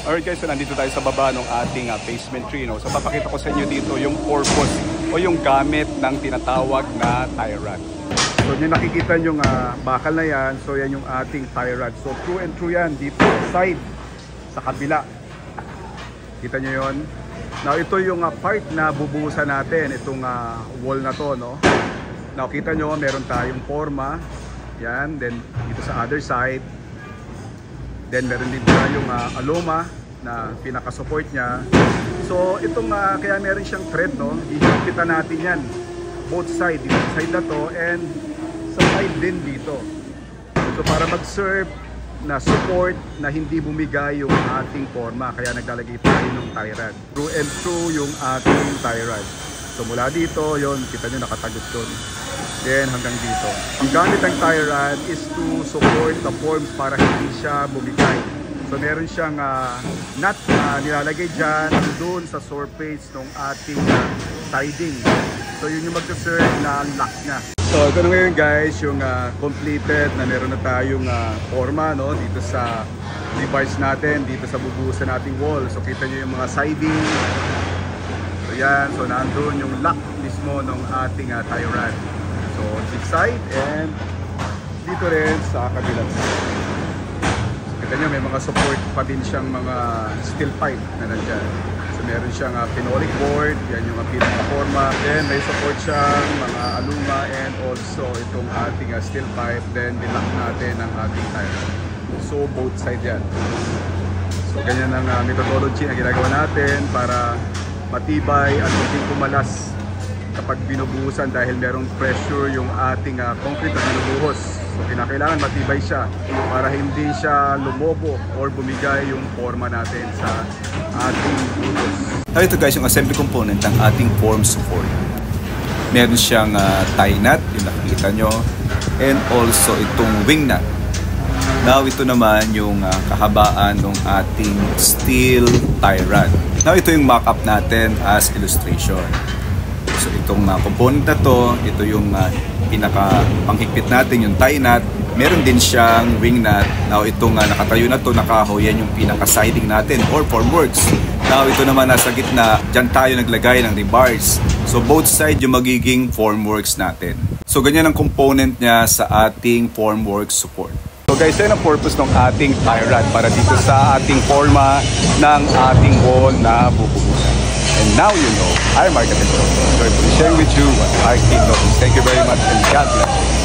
Alright guys, so nandito tayo sa baba ng ating basement tree. No? So papakita ko sa inyo dito yung purpose o yung gamit ng tinatawag na tie rod. So yung nakikita yung bakal na yan, so yan yung ating tie rod. So true and true yan dito side sa kabila. Kita nyo yun? Now ito yung part na bubuhusan natin, itong wall na to. No? Now kita nyo meron tayong forma. Yan, then dito sa other side. Then meron din yung aloma na pinaka-support niya. So itong kaya meron siyang thread, no? Ihigpitan natin yan. Both side, dito side na to and sa side din dito. So para mag-serve na support na hindi bumigay yung ating forma. Kaya naglalagay tayo ng tie rod. True and true yung ating tie rod. So mula dito, yon kita nyo nakatagot doon. Then hanggang dito. Ang gamit ng tie rod is to support the forms para hindi siya bumigay. So meron siyang nut na nilalagay dyan doon sa surface ng ating siding. So yun yung magsaserve na lock niya. So ito na ngayon guys, yung completed na meron na tayong forma, no, dito sa device natin, dito sa bubuhusan nating wall. So kita nyo yung mga siding. So yan, so nandun yung lock mismo ng ating tie rod. So this side and dito rin sa kabilang side. So kita nyo may mga support pa din siyang mga steel pipe na nandyan. So meron siyang phenolic board, yan yung pinaka-forma. Then may support siyang mga aluma and also itong ating steel pipe. Then nilock natin ang ating tire. So both side yan. So ganyan ang methodology na ginagawa natin para matibay at hindi kumalas kapag binubuhusan dahil merong pressure yung ating concrete na binubuhos. So kinakailangan matibay siya para hindi siya lumobo or bumigay yung forma natin sa ating buhos. Ito guys yung assembly component ng ating form support. Meron siyang tie nut, yung nakikita nyo, and also itong wing nut. Now ito naman yung kahabaan ng ating steel tie rod. Now ito yung mock-up natin as illustration. So itong component na to, ito yung pinaka-panghigpit natin, yung tie nut. Meron din siyang wing nut. Now itong nakatayo na to, nakahoy, yan yung pinaka-siding natin or formworks. Now ito naman nasa gitna, dyan tayo naglagay ng rebars. So both side yung magiging formworks natin. So ganyan ang component niya sa ating formworks support. So guys, yan ang purpose ng ating tie rod para dito sa ating forma ng ating wall na bubuhusan. And now you know, I'm Mark Atento. Enjoy sharing with you what Arctic knows. Thank you very much and God bless you.